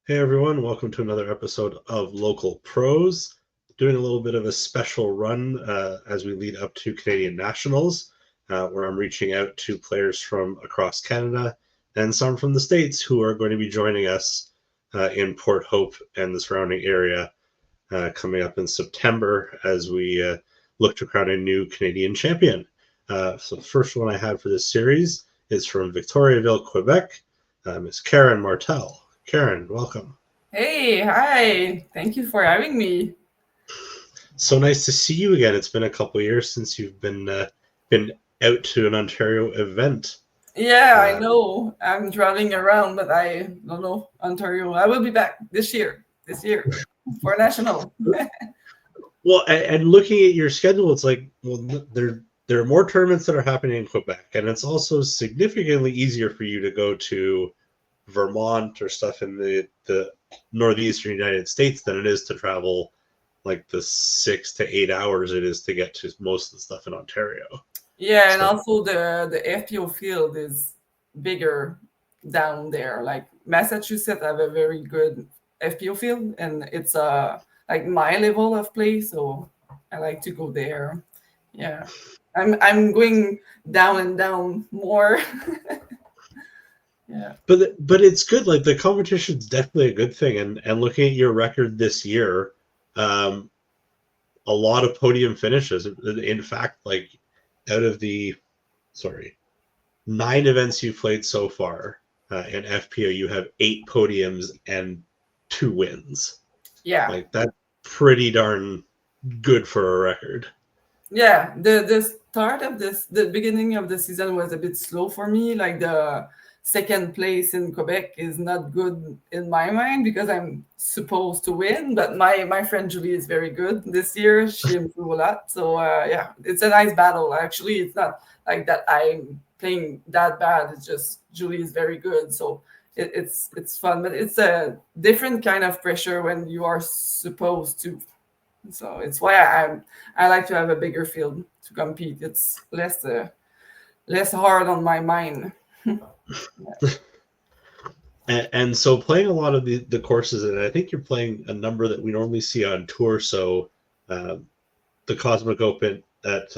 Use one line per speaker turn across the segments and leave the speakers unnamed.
Hey everyone, welcome to another episode of Local Pros. Doing a little bit of a special run as we lead up to Canadian Nationals, where I'm reaching out to players from across Canada and some from the States who are going to be joining us in Port Hope and the surrounding area coming up in September as we look to crown a new Canadian champion. So the first one I had for this series is from Victoriaville, Quebec, Miss Karen Martel. Karen, welcome.
Hey, hi. Thank you for having me.
So nice to see you again. It's been a couple of years since you've been out to an Ontario event.
Yeah, I know. I'm traveling around, but I don't know Ontario. I will be back this year for national.
Well, and looking at your schedule, it's like, well, there are more tournaments that are happening in Quebec, and it's also significantly easier for you to go to Vermont or stuff in the northeastern United States than it is to travel like the 6 to 8 hours it is to get to most of the stuff in Ontario.
Yeah, and also the FPO field is bigger down there. Like Massachusetts have a very good FPO field, and it's like my level of play, so I like to go there. Yeah, I'm going down and down more. Yeah.
But it's good. Like the competition's definitely a good thing. And looking at your record this year, a lot of podium finishes. In fact, like out of the 9 events you've played so far in FPO, you have 8 podiums and 2 wins.
Yeah.
Like that's pretty darn good for a record.
Yeah, the start of the beginning of the season was a bit slow for me. Like the second place in Quebec is not good in my mind because I'm supposed to win. But my friend Julie is very good this year. She improved a lot. So yeah, it's a nice battle. Actually, it's not like that I'm playing that bad. It's just Julie is very good. So it's fun, but it's a different kind of pressure when you are supposed to. So it's why I like to have a bigger field to compete. It's less hard on my mind.
And so playing a lot of the courses, and I think you're playing a number that we normally see on tour. So the Cosmic Open at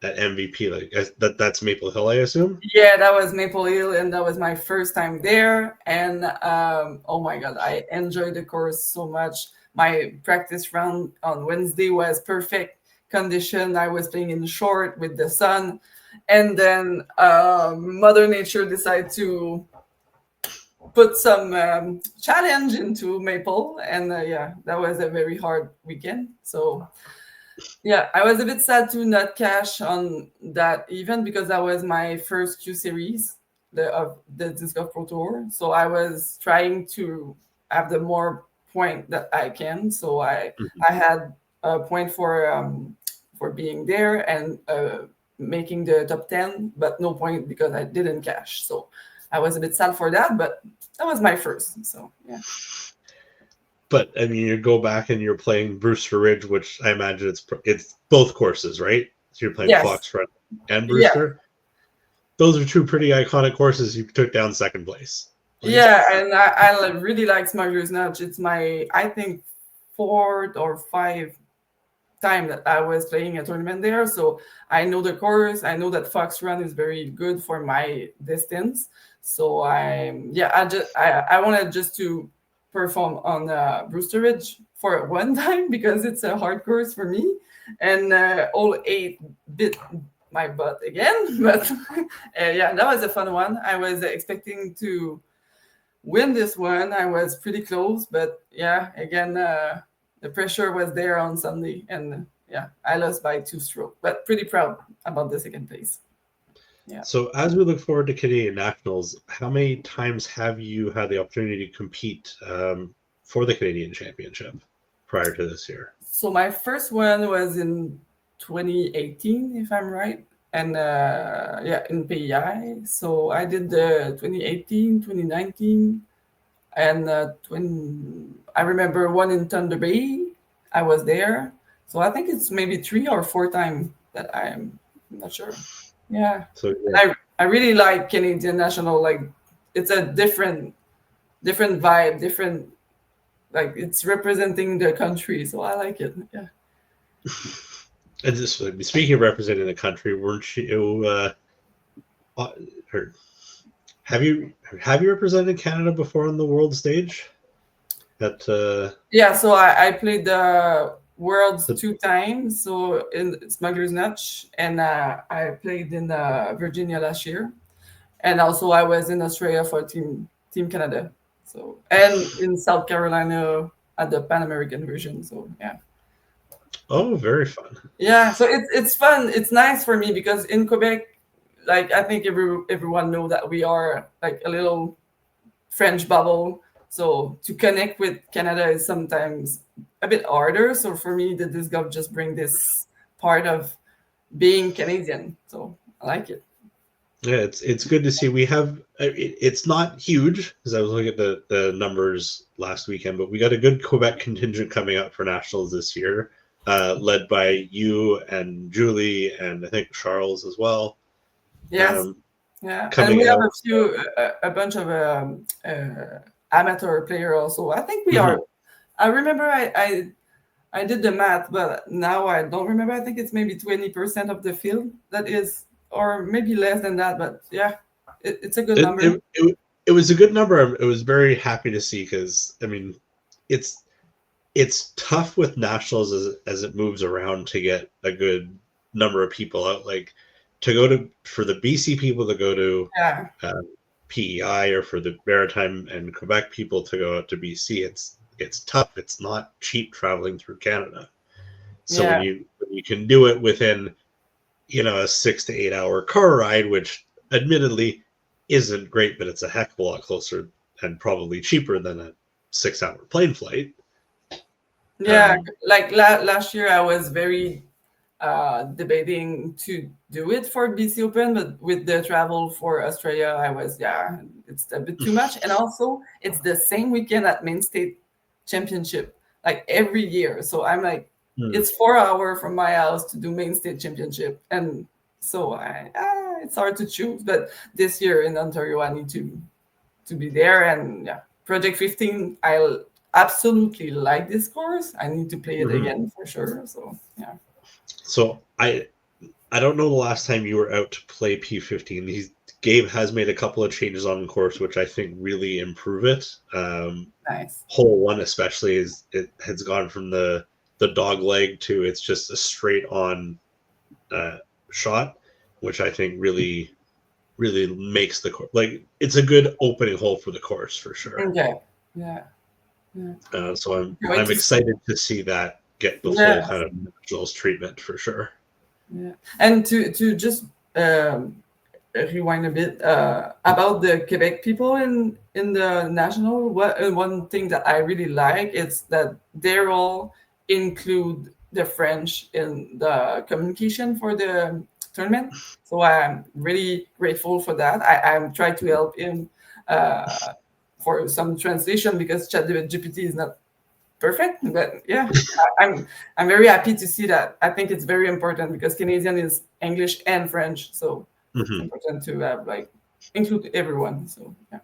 MVP, like that's Maple Hill, I assume.
Yeah, that was Maple Hill, and that was my first time there. And oh my god, I enjoyed the course so much. My practice round on Wednesday was perfect condition. I was playing in short with the sun, and then Mother Nature decided to put some challenge into Maple, and yeah, that was a very hard weekend. So yeah, I was a bit sad to not cash on that event because that was my first Q series of the Disc Golf Pro Tour. So I was trying to have the more point that I can. So I had a point for being there and making the top 10, but no point because I didn't cash. So I was a bit sad for that, but that was my first. So yeah.
But I mean, you go back and you're playing Brewster Ridge, which I imagine it's both courses, right? So you're playing
Yes.
Fox Front and Brewster. Yeah. Those are 2 pretty iconic courses. You took down second place.
Yeah, and I really like Smuggler's Notch. It's my, I think, 4th or 5th time that I was playing a tournament there. So I know the course. I know that Fox Run is very good for my distance. So I wanted just to perform on Brewster Ridge for one time because it's a hard course for me. And all 8 bit my butt again. But yeah, that was a fun one. I was expecting to win this one. I was pretty close, but yeah, again, the pressure was there on Sunday, and yeah, I lost by 2 strokes, but pretty proud about the second place. Yeah.
So as we look forward to Canadian Nationals, how many times have you had the opportunity to compete for the Canadian Championship prior to this year?
So my first one was in 2018, if I'm right. And yeah, in PEI. So I did the 2018, 2019, and I remember one in Thunder Bay. I was there. So I think it's maybe 3 or 4 times that I'm not sure. Yeah.
So yeah.
I really like Canadian National. Like it's a different different vibe, different, like it's representing the country. So I like it. Yeah.
And this, speaking of representing the country, weren't you? Uh, or have you represented Canada before on the world stage? At
Yeah, so I played the Worlds
the
2 times, so in Smuggler's Notch, and I played in Virginia last year, and also I was in Australia for Team Canada, so and in South Carolina at the Pan American version. So yeah,
oh, very fun.
yeah. So it's fun. It's nice for me because in Quebec, like I think everyone know that we are like a little French bubble. So to connect with Canada is sometimes a bit harder. So for me, the disc golf just bring this part of being Canadian. So I like it.
Yeah, it's good to see. We have it's not huge because I was looking at the numbers last weekend, but we got a good Quebec contingent coming up for nationals this year, led by you and Julie and I think Charles as well.
Yes. Yeah. And we
Coming
have
out.
a bunch of amateur player also. I think we are.
Mhm.
I remember I did the math, but now I don't remember. I think it's maybe 20% of the field that is, or maybe less than that. But yeah, it's a good
It,
number.
it, it, it was a good number. I was very happy to see because I mean, it's it's tough with nationals as it moves around to get a good number of people out. Like to go to for the BC people to go to
Yeah.
uh, PEI or for the Maritime and Quebec people to go out to BC, it's tough. It's not cheap traveling through Canada. So
Yeah.
when you can do it within a 6 to 8 hour car ride, which admittedly isn't great, but it's a heck of a lot closer and probably cheaper than a 6 hour plane flight.
Yeah,
Um,
like last year I was very debating to do it for BC Open, but with the travel for Australia, I was, yeah, it's a bit too much. And also, it's the same weekend at Maine State Championship, like every year. So I'm like,
hmm.
it's 4 hours from my house to do Maine State Championship, and so it's hard to choose. But this year in Ontario, I need to be there, and yeah, Project 15, I'll absolutely like this course. I need to play it
Mhm.
again for sure. So yeah.
So I don't know the last time you were out to play P15. Gabe has made a couple of changes on the course, which I think really improve it.
Nice.
Hole one especially is it has gone from the dog leg to it's just a straight on uh, shot, which I think really makes the course like it's a good opening hole for the course for sure.
Okay. Yeah. Yeah.
So
Wait
I'm
to see.
excited to see that get the full
Yeah.
kind of nationals treatment for sure.
Yeah. And to just rewind a bit about the Quebec people in the national. What one thing that I really like is that they're all include the French in the communication for the tournament. So I'm really grateful for that. I'm trying to help him uh, for some translation because ChatGPT is not perfect. But yeah, I'm very happy to see that. I think it's very important because Canadian is English and French, so it's
Mhm.
important to have like include everyone. So yeah.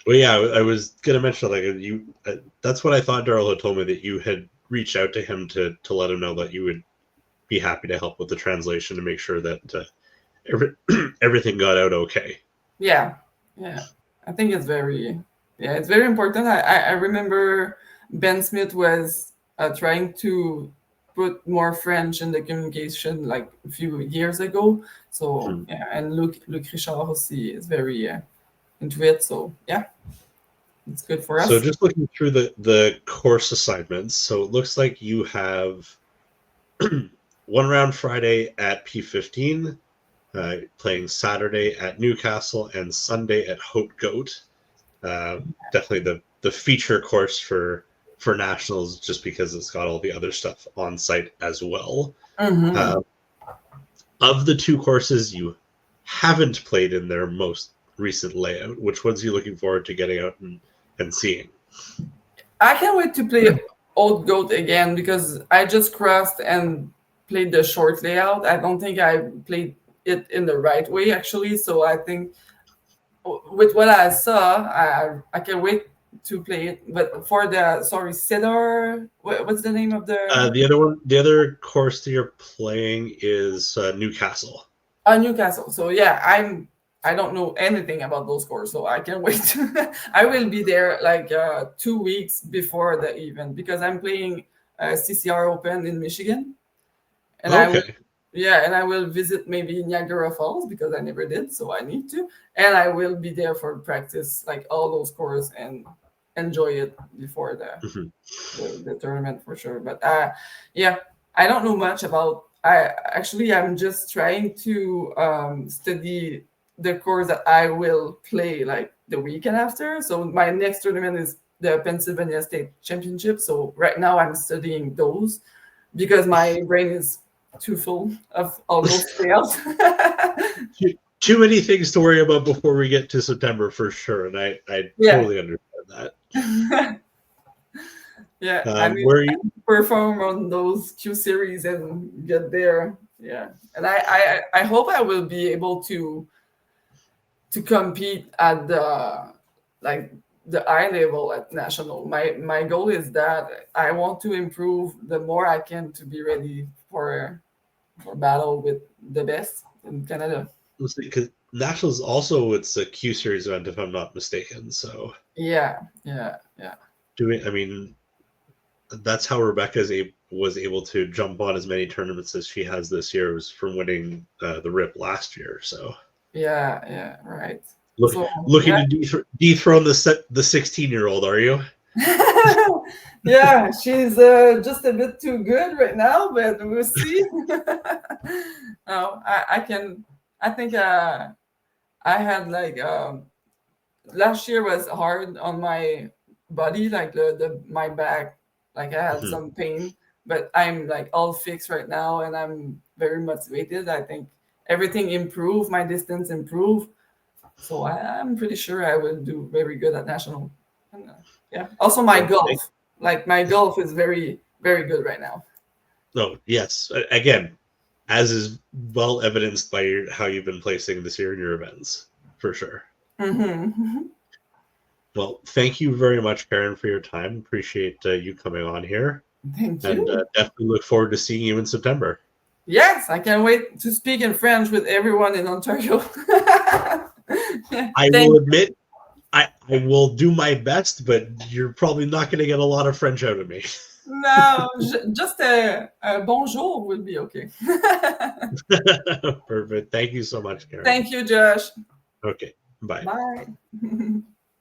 Well, yeah, I was gonna mention like you. That's what I thought. Daryl had told me that you had reached out to him to let him know that you would be happy to help with the translation to make sure that every, everything got out okay.
Yeah, yeah. I think it's very, yeah, it's very important. I remember Ben Smith was trying to put more French in the communication like a few years ago. So
Hmm.
yeah, and Luc Richard aussi is very into it. So yeah, it's good for
So
us.
just looking through the course assignments, so it looks like you have one round Friday at P15, playing Saturday at Newcastle and Sunday at Haute-Goat. Definitely the feature course for nationals, just because it's got all the other stuff on site as well.
Mm-hmm.
Uh, of the two courses you haven't played in their most recent layout, which ones are you looking forward to getting out and seeing?
I can't wait to play Old Goat again because I just crossed and played the short layout. I don't think I played it in the right way actually. So I think with what I saw, I can't wait to play it. But for the Cedar, what's the name of the
The other course that you're playing is Newcastle.
Newcastle? So yeah, I don't know anything about those courses, so I can't wait. I will be there like 2 weeks before the event because I'm playing CCR Open in Michigan, and I will,
Okay.
yeah, and I will visit maybe Niagara Falls because I never did, so I need to, and I will be there for practice like all those courses and enjoy it before
Mhm.
the tournament for sure. But yeah, I don't know much about. I'm just trying to study the course that I will play like the weekend after. So my next tournament is the Pennsylvania State Championship. So right now I'm studying those because my brain is too full of all those playouts.
Too many things to worry about before we get to September for sure, and I
Yeah.
totally understand that.
Yeah, I mean,
Where you?
perform on those Q series and get there. Yeah, and I hope I will be able to compete at the like the eye level at national. My goal is that I want to improve the more I can to be ready for battle with the best in Canada.
Because Nationals also it's a Q Series event if I'm not mistaken. So
Yeah, yeah, yeah.
I mean, that's how was able to jump on as many tournaments as she has this year was from winning the RIP last year. So
Yeah, yeah, right.
look,
So
looking
yeah,
to dethrone the 16-year-old, are you?
yeah, she's just a bit too good right now, but we'll see. No, I can. I think I had like last year was hard on my body, like the my back, like I had
Mhm.
some pain, but I'm like all fixed right now, and I'm very motivated. I think everything improved, my distance improved, so I'm pretty sure I will do very good at national. And, yeah. Also, my
Well,
golf, like my golf is very very good right now.
no, yes. Again, as is well evidenced by how you've been placing this year in your events, for sure.
Hmm.
Well, thank you very much, Karen, for your time. Appreciate you coming on here,
Thank
and
you.
definitely look forward to seeing you in September.
Yes, I can't wait to speak in French with everyone in Ontario.
I
Thank
will admit, I will do my best, but you're probably not going to get a lot of French out of me.
No, just a bonjour will be okay.
Perfect. Thank you so much, Karen.
Thank you, Josh.
Okay, bye.
Bye.